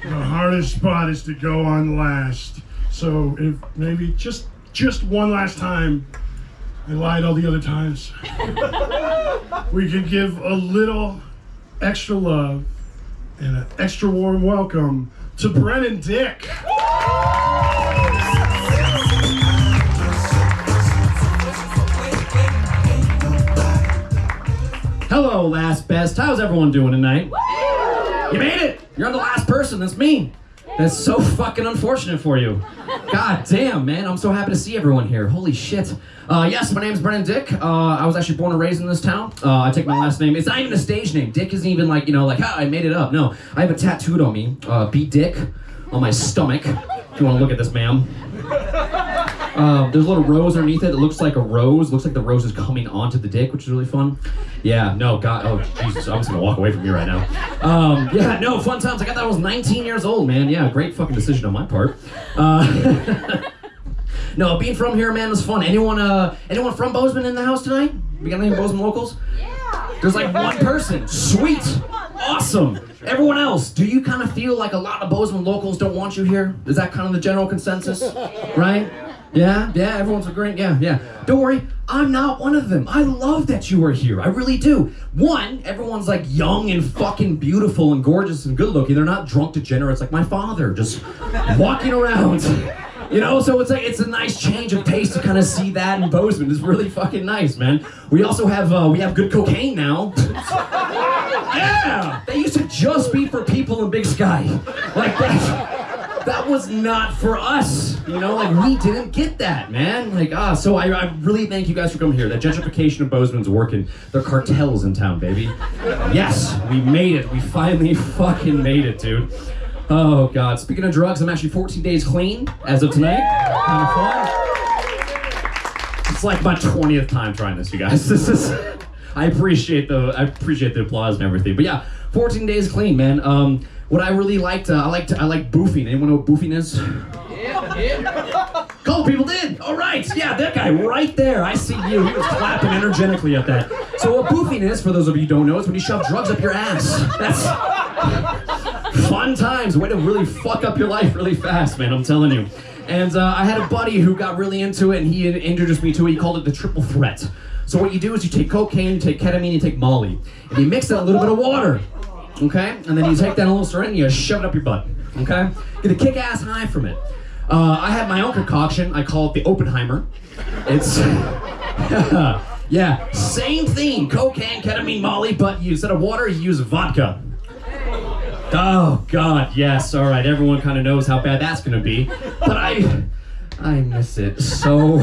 The hardest spot is to go on last. So if maybe just one last time, I lied all the other times, we could give a little extra love and an extra warm welcome to Brennan Dick. Hello, last best. How's everyone doing tonight? You made it! You're the last person. That's me. That's so fucking unfortunate for you. God damn, man. I'm so happy to see everyone here. Holy shit. Yes, my name's Brennan Dick. I was actually born and raised in this town. I take my last name. It's not even a stage name. Dick isn't even like, I made it up. No, I have it tattooed on me. Beat Dick on my stomach. If you want to look at this, ma'am. There's a little rose underneath it. It looks like a rose. Looks like the rose is coming onto the dick, which is really fun. Yeah, no, God, oh, Jesus, I'm just gonna walk away from you right now. Yeah, no, fun times. I got that when I was 19 years old, man. Yeah, great fucking decision on my part. No, being from here, man, was fun. Anyone from Bozeman in the house tonight? We got any Bozeman locals? Yeah. There's like one person. Sweet. Awesome. Everyone else, do you kind of feel like a lot of Bozeman locals don't want you here? Is that kind of the general consensus? Right? Yeah, everyone's agreeing. Yeah. Don't worry, I'm not one of them. I love that you are here. I really do. One, everyone's like young and fucking beautiful and gorgeous and good looking. They're not drunk degenerates like my father, just walking around. So it's like, it's a nice change of pace to kind of see that in Bozeman. It's really fucking nice, man. We also have, good cocaine now. Yeah! That used to just be for people in Big Sky. Like that was not for us. We didn't get that, man. So I really thank you guys for coming here. That gentrification of Bozeman's working. There are cartels in town, baby. Yes, we made it. We finally fucking made it, dude. Oh, God. Speaking of drugs, I'm actually 14 days clean as of tonight. Kind of fun. It's like my 20th time trying this, you guys. I appreciate the applause and everything. But yeah, 14 days clean, man. What I really liked, I like boofing. Anyone know what boofing is? Yeah. Couple people did. All right. Yeah, that guy right there. I see you. He was clapping energetically at that. So what boofing is, for those of you who don't know, is when you shove drugs up your ass. That's fun times. Way to really fuck up your life really fast, man. I'm telling you. And I had a buddy who got really into it, and he introduced me to it. He called it the triple threat. So what you do is you take cocaine, you take ketamine, you take Molly, and you mix that with a little bit of water. Okay? And then you take that little syringe and you shove it up your butt. Okay? Get a kick-ass high from it. I have my own concoction. I call it the Oppenheimer. It's... yeah, same thing. Cocaine, ketamine, Molly, but instead of water, you use vodka. Oh, God, yes. All right, everyone kind of knows how bad that's going to be. But I miss it so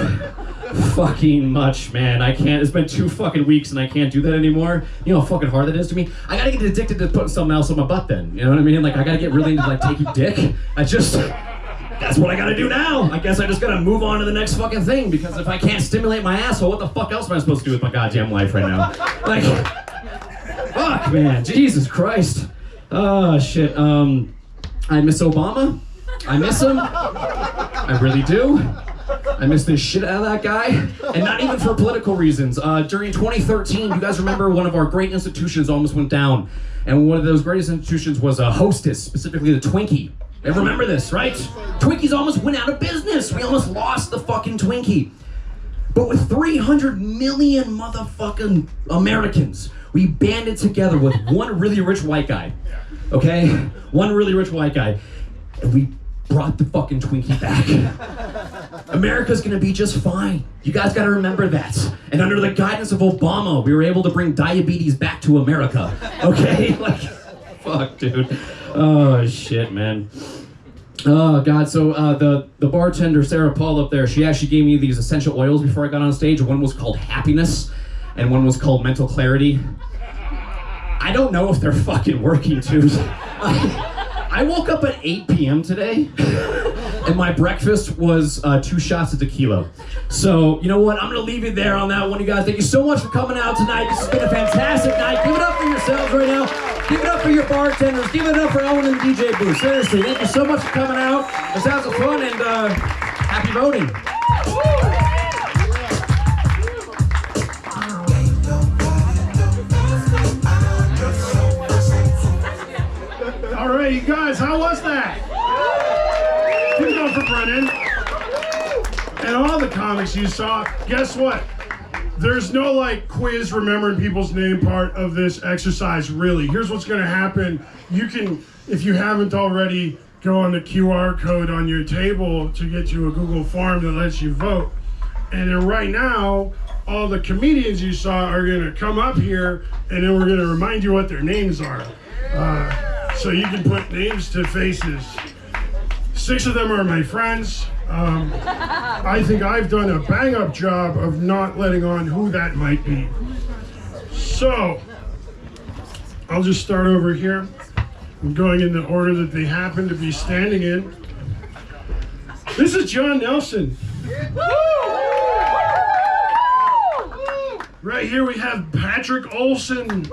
fucking much, man. I can't. It's been 2 fucking weeks and I can't do that anymore. You know how fucking hard that is to me? I gotta get addicted to putting something else on my butt then. You know what I mean? Like, I gotta get really into, like, taking dick. That's what I gotta do now. I guess I just gotta move on to the next fucking thing, because if I can't stimulate my asshole, what the fuck else am I supposed to do with my goddamn life right now? Like, fuck, man. Jesus Christ. Oh, shit. I miss Obama. I miss him. I really do. I miss the shit out of that guy. And not even for political reasons. During 2013, you guys remember one of our great institutions almost went down. And one of those greatest institutions was a Hostess, specifically the Twinkie. And remember this, right? Twinkies almost went out of business. We almost lost the fucking Twinkie. But with 300 million motherfucking Americans, we banded together with one really rich white guy. Okay? One really rich white guy. And we brought the fucking Twinkie back. America's gonna be just fine. You guys gotta remember that. And under the guidance of Obama, we were able to bring diabetes back to America. Okay? Like, fuck, dude. Oh, shit, man. Oh, God. So the bartender, Sarah Paul up there, she actually gave me these essential oils before I got on stage. One was called Happiness, and one was called Mental Clarity. I don't know if they're fucking working, too. I woke up at 8 p.m. today, and my breakfast was 2 shots of tequila. So, you know what? I'm going to leave you there on that one, you guys. Thank you so much for coming out tonight. This has been a fantastic night. Give it up for yourselves right now. Give it up for your bartenders. Give it up for Owen and DJ Booth. Seriously, thank you so much for coming out. Let's have some fun, and happy voting. All right, you guys, how was that? Give it up for Brennan. And all the comics you saw, guess what? There's no like quiz remembering people's name part of this exercise, really. Here's what's gonna happen. You can, if you haven't already, go on the QR code on your table to get you a Google form that lets you vote. And then right now, all the comedians you saw are gonna come up here, and then we're gonna remind you what their names are. So you can put names to faces. 6 of them are my friends. I think I've done a bang-up job of not letting on who that might be. So, I'll just start over here. I'm going in the order that they happen to be standing in. This is John Nelson. Right here we have Patrick Olson.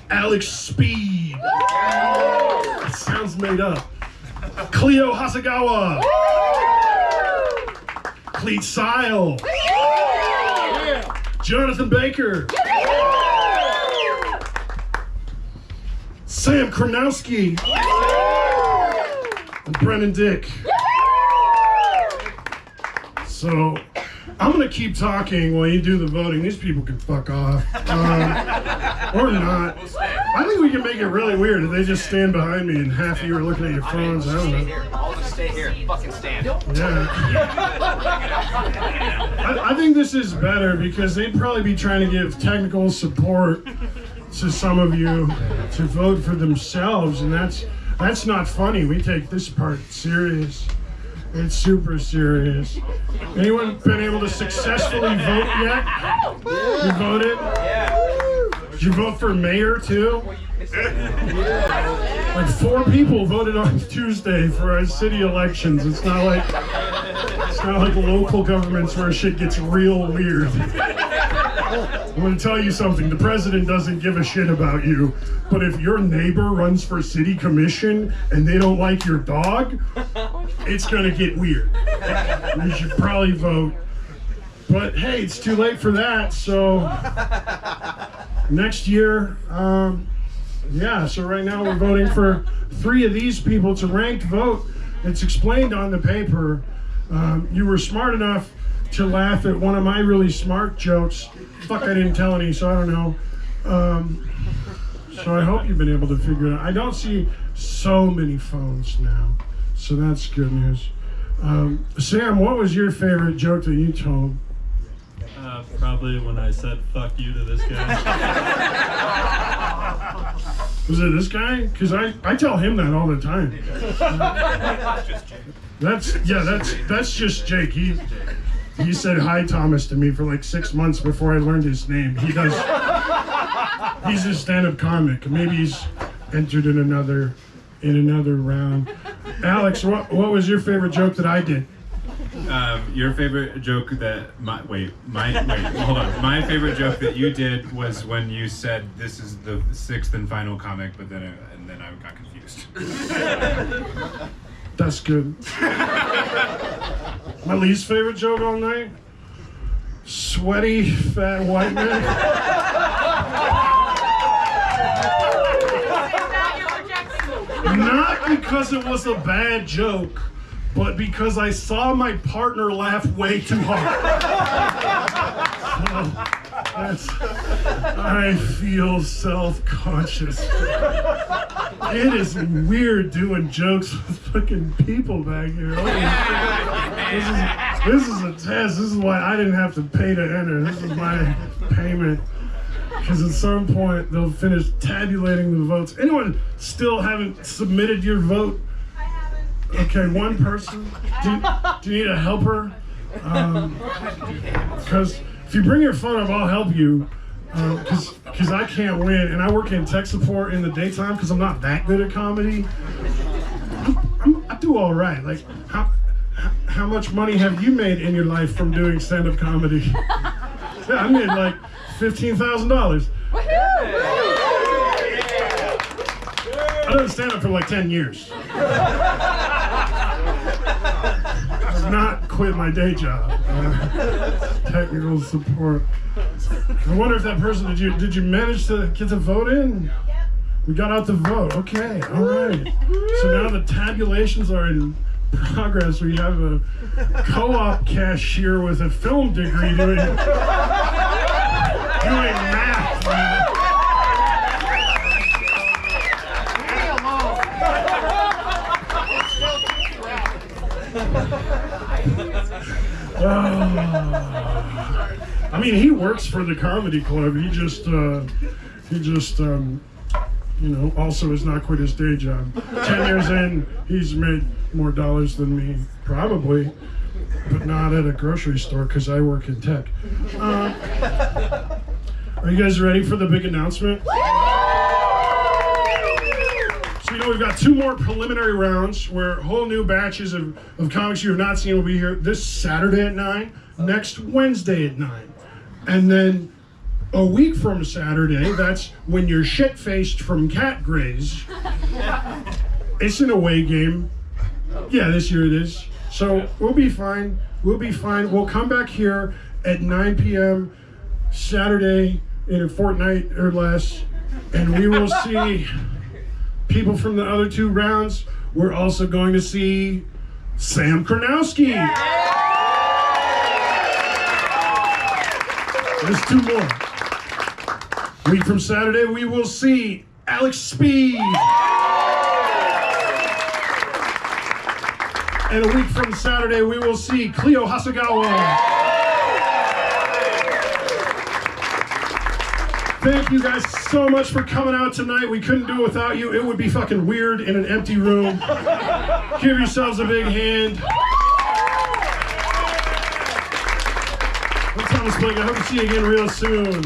Alex Speed. It sounds made up. Cleo Hasagawa. Cleet Sile. Jonathan Baker. Sam Kronowski. And Brennan Dick. So, I'm gonna keep talking while you do the voting. These people can fuck off. Or not. I think we can make it really weird if they just stand behind me and half of you are looking at your phones. I don't know. I'll just stay here. Fucking stand. Yeah. I think this is better because they'd probably be trying to give technical support to some of you to vote for themselves, and that's not funny. We take this part serious. It's super serious. Anyone been able to successfully vote yet? You voted? Did you vote for mayor too? Like 4 people voted on Tuesday for our city elections. It's not like local governments where shit gets real weird. I'm gonna tell you something, the president doesn't give a shit about you, but if your neighbor runs for city commission and they don't like your dog, it's gonna get weird. You should probably vote. But hey, it's too late for that, so next year, yeah, so right now we're voting for 3 of these people. It's a ranked vote. It's explained on the paper. You were smart enough to laugh at one of my really smart jokes. Fuck, I didn't tell any, so I don't know. So I hope you've been able to figure it out. I don't see so many phones now, so that's good news. Sam, what was your favorite joke that you told? Probably when I said fuck you to this guy. Was it this guy? Because I tell him that all the time. That's just Jake. He said hi Thomas to me for like 6 months before I learned his name. He's a stand-up comic. Maybe he's entered in another round. Alex, what was your favorite joke that I did? Your favorite joke that hold on. My favorite joke that you did was when you said this is the 6th and final comic, but then I got confused. That's good. My least favorite joke all night? Sweaty, fat white man. Not because it was a bad joke, but because I saw my partner laugh way too hard. I feel self-conscious. It is weird doing jokes with fucking people back here. This is a test. This is why I didn't have to pay to enter. This is my payment. Because at some point they'll finish tabulating the votes. Anyone still haven't submitted your vote? I haven't. Okay, one person. Do you need a helper? Because if you bring your phone up, I'll help you. Because I can't win, and I work in tech support in the daytime because I'm not that good at comedy. I do all right. Like, how much money have you made in your life from doing stand-up comedy? Yeah, I made like $15,000. I've done stand-up for like 10 years. I've not quit my day job. Technical support. I wonder if that person, did you manage to get the vote in? Yep. We got out the vote. Okay, all right. So now the tabulations are in progress. We have a co-op cashier with a film degree doing math. I mean, he works for the comedy club. He just also has not quit his day job. 10 years in, he's made more dollars than me, probably, but not at a grocery store because I work in tech. Are you guys ready for the big announcement? So, we've got 2 more preliminary rounds where whole new batches of comics you have not seen will be here this Saturday at 9, next Wednesday at 9. And then a week from Saturday, that's when you're shit-faced from cat graze. It's an away game. Yeah, this year it is. So we'll be fine. We'll come back here at 9 p.m. Saturday in a fortnight or less, and we will see people from the other 2 rounds. We're also going to see Sam Kronowski. There's 2 more. A week from Saturday, we will see Alex Speed. And a week from Saturday, we will see Cleo Hasegawa. Thank you guys so much for coming out tonight. We couldn't do it without you. It would be fucking weird in an empty room. Give yourselves a big hand. I'm Thomas Blake. I hope to see you again real soon.